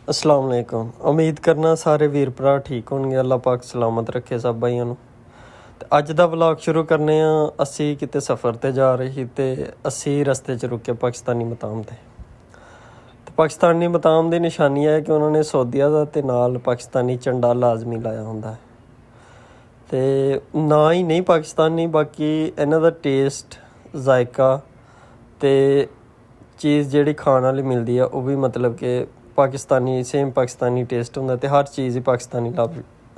अस्सलाम वालेकुम। उम्मीद करना सारे वीर भरा ठीक होणगे। अल्लाह पाक सलामत रखे सब भाइयों ਨੂੰ। ਤੇ ਅੱਜ ਦਾ ਵਲੌਗ ਸ਼ੁਰੂ ਕਰਨੇ ਆ। ਅਸੀਂ ਕਿਤੇ ਸਫ਼ਰ ਤੇ ਜਾ ਰਹੇ ਸੀ ਤੇ ਅਸੀਂ ਰਸਤੇ 'ਚ ਰੁਕੇ ਪਾਕਿਸਤਾਨੀ ਮਕਾਮ ਤੇ ਪਾਕਿਸਤਾਨੀ ਮਕਾਮ ਦੀ ਨਿਸ਼ਾਨੀ ਹੈ ਕਿ ਉਹਨਾਂ ਨੇ ਸਊਦੀਆ ਦਾ ਤੇ ਨਾਲ ਪਾਕਿਸਤਾਨੀ ਝੰਡਾ ਲਾਜ਼ਮੀ ਲਾਇਆ ਹੁੰਦਾ ਹੈ। ਤੇ ਨਾ ਹੀ ਨਹੀਂ ਪਾਕਿਸਤਾਨੀ, ਬਾਕੀ ਇਹਨਾਂ ਦਾ ਟੇਸਟ, ਜ਼ਾਇਕਾ ਤੇ ਚੀਜ਼ ਜਿਹੜੀ ਖਾਣ ਵਾਲੀ ਮਿਲਦੀ ਆ ਉਹ ਵੀ ਮਤਲਬ ਕਿ ਪਾਕਿਸਤਾਨੀ, ਸੇਮ ਪਾਕਿਸਤਾਨੀ ਟੇਸਟ ਹੁੰਦਾ। ਅਤੇ ਹਰ ਚੀਜ਼ ਹੀ ਪਾਕਿਸਤਾਨੀ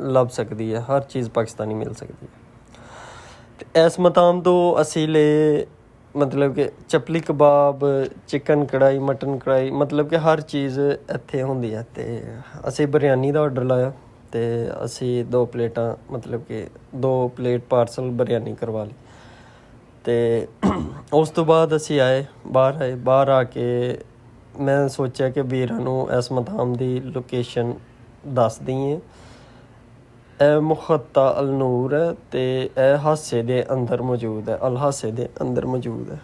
ਲੱਭ ਸਕਦੀ ਹੈ, ਹਰ ਚੀਜ਼ ਪਾਕਿਸਤਾਨੀ ਮਿਲ ਸਕਦੀ ਹੈ। ਅਤੇ ਇਸ ਮਕਾਮ ਤੋਂ ਅਸੀਂ ਲਏ ਮਤਲਬ ਕਿ ਚਪਲੀ ਕਬਾਬ, ਚਿਕਨ ਕੜਾਈ, ਮਟਨ ਕੜਾਈ, ਮਤਲਬ ਕਿ ਹਰ ਚੀਜ਼ ਇੱਥੇ ਹੁੰਦੀ ਹੈ। ਅਤੇ ਅਸੀਂ ਬਰਿਆਨੀ ਦਾ ਔਡਰ ਲਾਇਆ ਅਤੇ ਅਸੀਂ 2 ਪਲੇਟਾਂ ਮਤਲਬ ਕਿ 2 ਪਲੇਟ ਪਾਰਸਲ ਬਰਿਆਨੀ ਕਰਵਾ ਲਈ। ਅਤੇ ਉਸ ਤੋਂ ਬਾਅਦ ਅਸੀਂ ਬਾਹਰ ਆ ਕੇ ਮੈਂ ਸੋਚਿਆ ਕਿ ਵੀਰਾਂ ਨੂੰ ਇਸ ਮਕਾਮ ਦੀ ਲੋਕੇਸ਼ਨ ਦੱਸ ਦਈਏ। ਇਹ ਮੁਹੱਤਾ ਅਲ ਨੂਰ ਹੈ ਅਤੇ ਇਹ ਹਾਸੇ ਦੇ ਅੰਦਰ ਮੌਜੂਦ ਹੈ, ਅਲ ਹਾਸੇ ਦੇ ਅੰਦਰ ਮੌਜੂਦ ਹੈ।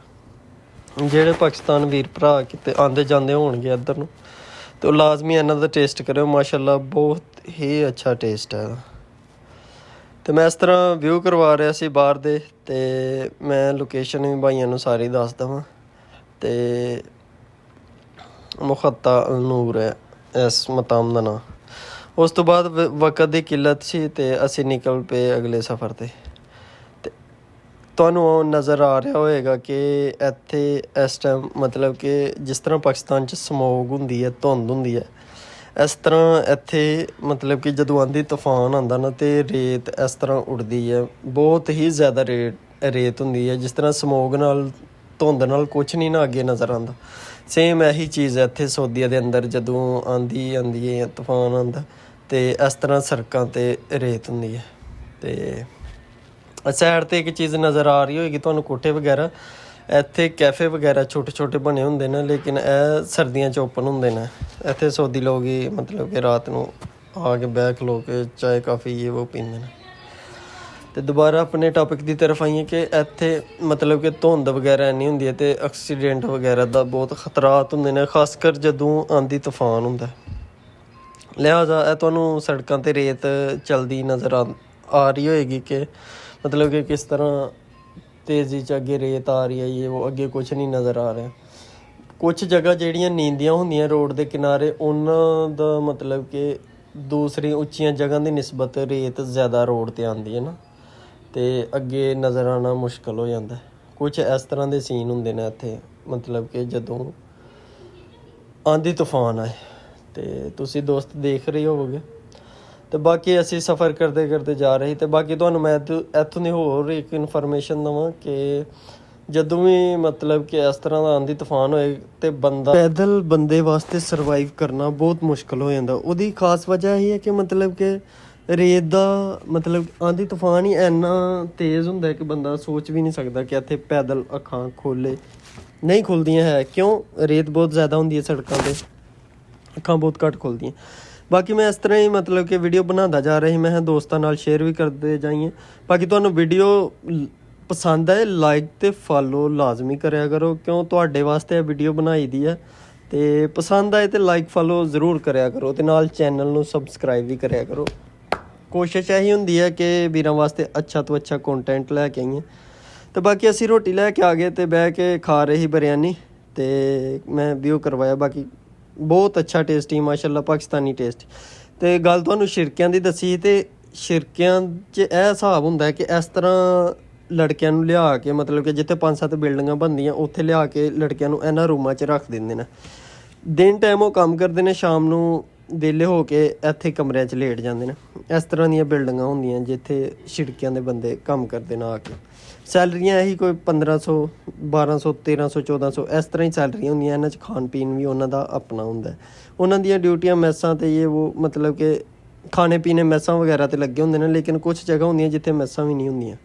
ਜਿਹੜੇ ਪਾਕਿਸਤਾਨ ਵੀਰ ਭਰਾ ਕਿਤੇ ਆਉਂਦੇ ਜਾਂਦੇ ਹੋਣਗੇ ਇੱਧਰ ਨੂੰ ਅਤੇ ਉਹ ਲਾਜ਼ਮੀ ਇਹਨਾਂ ਦਾ ਟੇਸਟ ਕਰਿਓ। ਮਾਸ਼ਾਅੱਲਾ ਬਹੁਤ ਹੀ ਅੱਛਾ ਟੇਸਟ ਹੈ। ਅਤੇ ਮੈਂ ਇਸ ਤਰ੍ਹਾਂ ਵਿਊ ਕਰਵਾ ਰਿਹਾ ਸੀ ਬਾਹਰ ਦੇ, ਅਤੇ ਮੈਂ ਲੋਕੇਸ਼ਨ ਵੀ ਭਾਈਆਂ ਨੂੰ ਸਾਰੀ ਦੱਸ ਦੇਵਾਂ। ਅਤੇ ਮੁਹੱਤਾ ਅਲ ਨੂਰ ਹੈ ਇਸ ਮਕਾਮ ਦਾ ਨਾਂ। ਉਸ ਤੋਂ ਬਾਅਦ ਵਕਤ ਦੀ ਕਿੱਲਤ ਸੀ ਅਤੇ ਅਸੀਂ ਨਿਕਲ ਪਏ ਅਗਲੇ ਸਫ਼ਰ 'ਤੇ। ਅਤੇ ਤੁਹਾਨੂੰ ਨਜ਼ਰ ਆ ਰਿਹਾ ਹੋਏਗਾ ਕਿ ਇੱਥੇ ਇਸ ਟਾਈਮ ਮਤਲਬ ਕਿ ਜਿਸ ਤਰ੍ਹਾਂ ਪਾਕਿਸਤਾਨ 'ਚ ਸਮੋਗ ਹੁੰਦੀ ਹੈ, ਧੁੰਦ ਹੁੰਦੀ ਹੈ, ਇਸ ਤਰ੍ਹਾਂ ਇੱਥੇ ਮਤਲਬ ਕਿ ਜਦੋਂ ਆਂਦੀ ਤੂਫਾਨ ਆਉਂਦਾ ਨਾ ਅਤੇ ਰੇਤ ਇਸ ਤਰ੍ਹਾਂ ਉੱਡਦੀ ਹੈ। ਬਹੁਤ ਹੀ ਜ਼ਿਆਦਾ ਰੇਤ ਹੁੰਦੀ ਹੈ। ਜਿਸ ਤਰ੍ਹਾਂ ਸਮੋਗ ਨਾਲ, ਧੁੰਦ ਨਾਲ ਕੁਛ ਨਹੀਂ ਨਾ ਅੱਗੇ ਨਜ਼ਰ ਆਉਂਦਾ, ਸੇਮ ਇਹੀ ਚੀਜ਼ ਹੈ ਇੱਥੇ ਸਊਦੀਆ ਦੇ ਅੰਦਰ। ਜਦੋਂ ਆਂਦੀ ਹੈ, ਤੂਫਾਨ ਆਉਂਦਾ ਅਤੇ ਇਸ ਤਰ੍ਹਾਂ ਸੜਕਾਂ 'ਤੇ ਰੇਤ ਹੁੰਦੀ ਹੈ। ਅਤੇ ਸਾਈਡ 'ਤੇ ਇੱਕ ਚੀਜ਼ ਨਜ਼ਰ ਆ ਰਹੀ ਹੋਏਗੀ ਤੁਹਾਨੂੰ, ਕੋਠੇ ਵਗੈਰਾ। ਇੱਥੇ ਕੈਫੇ ਵਗੈਰਾ ਛੋਟੇ ਛੋਟੇ ਬਣੇ ਹੁੰਦੇ ਨੇ, ਲੇਕਿਨ ਇਹ ਸਰਦੀਆਂ 'ਚ ਓਪਨ ਹੁੰਦੇ ਨੇ। ਇੱਥੇ ਸਊਦੀ ਲੋਕ ਹੀ ਮਤਲਬ ਕਿ ਰਾਤ ਨੂੰ ਆ ਕੇ ਬਹਿ ਖਲੋ ਕੇ ਚਾਏ ਕਾਫੀ ਇਹ ਉਹ ਪੀਂਦੇ ਨੇ। ਅਤੇ ਦੁਬਾਰਾ ਆਪਣੇ ਟੋਪਿਕ ਦੀ ਤਰਫ ਆਈਏ ਕਿ ਇੱਥੇ ਮਤਲਬ ਕਿ ਧੁੰਦ ਵਗੈਰਾ ਇੰਨੀ ਹੁੰਦੀ ਹੈ ਅਤੇ ਐਕਸੀਡੈਂਟ ਵਗੈਰਾ ਦਾ ਬਹੁਤ ਖਤਰਾਤ ਹੁੰਦੇ ਨੇ, ਖਾਸ ਕਰ ਜਦੋਂ ਆਂਦੀ ਤੂਫਾਨ ਹੁੰਦਾ। ਲਿਹਾਜ਼ਾ ਇਹ ਤੁਹਾਨੂੰ ਸੜਕਾਂ 'ਤੇ ਰੇਤ ਚਲਦੀ ਨਜ਼ਰ ਆ ਰਹੀ ਹੋਏਗੀ ਕਿ ਮਤਲਬ ਕਿ ਕਿਸ ਤਰ੍ਹਾਂ ਤੇਜ਼ੀ 'ਚ ਅੱਗੇ ਰੇਤ ਆ ਰਹੀ ਹੈ। ਇਹ ਉਹ ਅੱਗੇ ਕੁਛ ਨਹੀਂ ਨਜ਼ਰ ਆ ਰਿਹਾ। ਕੁਛ ਜਗ੍ਹਾ ਜਿਹੜੀਆਂ ਨੀਂਦੀਆਂ ਹੁੰਦੀਆਂ ਰੋਡ ਦੇ ਕਿਨਾਰੇ, ਉਹਨਾਂ ਦਾ ਮਤਲਬ ਕਿ ਦੂਸਰੀ ਉੱਚੀਆਂ ਜਗ੍ਹਾ ਦੀ ਨਿਸਬਤ ਰੇਤ ਜ਼ਿਆਦਾ ਰੋਡ 'ਤੇ ਆਉਂਦੀ ਹੈ ਨਾ, ਅਤੇ ਅੱਗੇ ਨਜ਼ਰ ਆਉਣਾ ਮੁਸ਼ਕਿਲ ਹੋ ਜਾਂਦਾ। ਕੁਛ ਇਸ ਤਰ੍ਹਾਂ ਦੇ ਸੀਨ ਹੁੰਦੇ ਨੇ ਇੱਥੇ, ਮਤਲਬ ਕਿ ਜਦੋਂ ਆਂਦੀ ਤੂਫਾਨ ਆਏ। ਅਤੇ ਤੁਸੀਂ ਦੋਸਤ ਦੇਖ ਰਹੇ ਹੋਵੋਗੇ। ਅਤੇ ਬਾਕੀ ਅਸੀਂ ਸਫ਼ਰ ਕਰਦੇ ਕਰਦੇ ਜਾ ਰਹੇ। ਅਤੇ ਬਾਕੀ ਤੁਹਾਨੂੰ ਮੈਂ ਇੱਥੋਂ ਦੀ ਹੋਰ ਇੱਕ ਇਨਫੋਰਮੇਸ਼ਨ ਦੇਵਾਂ ਕਿ ਜਦੋਂ ਵੀ ਮਤਲਬ ਕਿ ਇਸ ਤਰ੍ਹਾਂ ਦਾ ਆਂਦੀ ਤੂਫਾਨ ਹੋਏ ਅਤੇ ਪੈਦਲ ਬੰਦੇ ਵਾਸਤੇ ਸਰਵਾਈਵ ਕਰਨਾ ਬਹੁਤ ਮੁਸ਼ਕਿਲ ਹੋ ਜਾਂਦਾ। ਉਹਦੀ ਖਾਸ ਵਜ੍ਹਾ ਇਹ ਹੈ ਕਿ ਮਤਲਬ ਕਿ ਰੇਤ ਦਾ ਮਤਲਬ ਆਂਦੀ ਤੂਫਾਨ ਹੀ ਇੰਨਾ ਤੇਜ਼ ਹੁੰਦਾ ਕਿ ਬੰਦਾ ਸੋਚ ਵੀ ਨਹੀਂ ਸਕਦਾ ਕਿ ਇੱਥੇ ਪੈਦਲ ਅੱਖਾਂ ਨਹੀਂ ਖੁੱਲ੍ਹਦੀਆਂ ਹੈ। ਕਿਉਂ? ਰੇਤ ਬਹੁਤ ਜ਼ਿਆਦਾ ਹੁੰਦੀ ਹੈ ਸੜਕਾਂ 'ਤੇ, ਅੱਖਾਂ ਬਹੁਤ ਘੱਟ ਖੁੱਲ੍ਹਦੀਆਂ। ਬਾਕੀ ਮੈਂ ਇਸ ਤਰ੍ਹਾਂ ਹੀ ਮਤਲਬ ਕਿ ਵੀਡੀਓ ਬਣਾਉਂਦਾ ਜਾ ਰਿਹਾ ਸੀ। ਮੈਂ ਦੋਸਤਾਂ ਨਾਲ ਸ਼ੇਅਰ ਵੀ ਕਰਦੇ ਜਾਈਏ। ਬਾਕੀ ਤੁਹਾਨੂੰ ਵੀਡੀਓ ਪਸੰਦ ਆਏ, ਲਾਈਕ ਅਤੇ ਫਾਲੋ ਲਾਜ਼ਮੀ ਕਰਿਆ ਕਰੋ, ਕਿਉਂ ਤੁਹਾਡੇ ਵਾਸਤੇ ਇਹ ਵੀਡੀਓ ਬਣਾਈ ਦੀ ਹੈ। ਅਤੇ ਪਸੰਦ ਆਏ ਤਾਂ ਲਾਈਕ ਫਾਲੋ ਜ਼ਰੂਰ ਕਰਿਆ ਕਰੋ, ਅਤੇ ਨਾਲ ਚੈਨਲ ਨੂੰ ਸਬਸਕ੍ਰਾਈਬ ਵੀ ਕਰਿਆ ਕਰੋ। ਕੋਸ਼ਿਸ਼ ਇਹੀ ਹੁੰਦੀ ਹੈ ਕਿ ਵੀਰਾਂ ਵਾਸਤੇ ਅੱਛਾ ਤੋਂ ਅੱਛਾ ਕੰਟੈਂਟ ਲੈ ਕੇ ਆਈਏ। ਅਤੇ ਬਾਕੀ ਅਸੀਂ ਰੋਟੀ ਲੈ ਕੇ ਆ ਗਏ ਅਤੇ ਬਹਿ ਕੇ ਖਾ ਰਹੇ ਸੀ ਬਰਿਆਨੀ, ਅਤੇ ਮੈਂ ਵਿਊ ਕਰਵਾਇਆ। ਬਾਕੀ ਬਹੁਤ ਅੱਛਾ ਟੇਸਟੀ, ਮਾਸ਼ਾਅੱਲਾ ਪਾਕਿਸਤਾਨੀ ਟੇਸਟ। ਅਤੇ ਗੱਲ ਤੁਹਾਨੂੰ ਸ਼ਿਰਕਿਆਂ ਦੀ ਦੱਸੀ, ਅਤੇ ਸ਼ਿਰਕਿਆਂ 'ਚ ਇਹ ਹਿਸਾਬ ਹੁੰਦਾ ਕਿ ਇਸ ਤਰ੍ਹਾਂ ਲੜਕਿਆਂ ਨੂੰ ਲਿਆ ਕੇ ਮਤਲਬ ਕਿ ਜਿੱਥੇ 5-7 ਬਿਲਡਿੰਗਾਂ ਬਣਦੀਆਂ ਉੱਥੇ ਲਿਆ ਕੇ ਲੜਕਿਆਂ ਨੂੰ ਇਹਨਾਂ ਰੂਮਾਂ 'ਚ ਰੱਖ ਦਿੰਦੇ ਨੇ। ਦਿਨ ਟਾਈਮ ਉਹ ਕੰਮ ਕਰਦੇ ਨੇ, ਸ਼ਾਮ ਨੂੰ ਵਿਹਲੇ ਹੋ ਕੇ ਇੱਥੇ ਕਮਰਿਆਂ 'ਚ ਲੇਟ ਜਾਂਦੇ ਨੇ। ਇਸ ਤਰ੍ਹਾਂ ਦੀਆਂ ਬਿਲਡਿੰਗਾਂ ਹੁੰਦੀਆਂ ਜਿੱਥੇ ਸ਼ਿਰਕਿਆਂ ਦੇ ਬੰਦੇ ਕੰਮ ਕਰਦੇ ਨੇ ਆ ਕੇ। ਸੈਲਰੀਆਂ ਇਹੀ ਕੋਈ 1500, 1200, 1300, 1400 ਇਸ ਤਰ੍ਹਾਂ ਹੀ ਸੈਲਰੀਆਂ ਹੁੰਦੀਆਂ। ਇਹਨਾਂ 'ਚ ਖਾਣ ਪੀਣ ਵੀ ਉਹਨਾਂ ਦਾ ਆਪਣਾ ਹੁੰਦਾ। ਉਹਨਾਂ ਦੀਆਂ ਡਿਊਟੀਆਂ ਮੈਸਾਂ 'ਤੇ ਮਤਲਬ ਕਿ ਖਾਣੇ ਪੀਣੇ ਮੈਸਾਂ ਵਗੈਰਾ 'ਤੇ ਲੱਗੇ ਹੁੰਦੇ ਨੇ, ਲੇਕਿਨ ਕੁਛ ਜਗ੍ਹਾ ਹੁੰਦੀਆਂ ਜਿੱਥੇ ਮੈਸਾਂ ਵੀ ਨਹੀਂ ਹੁੰਦੀਆਂ।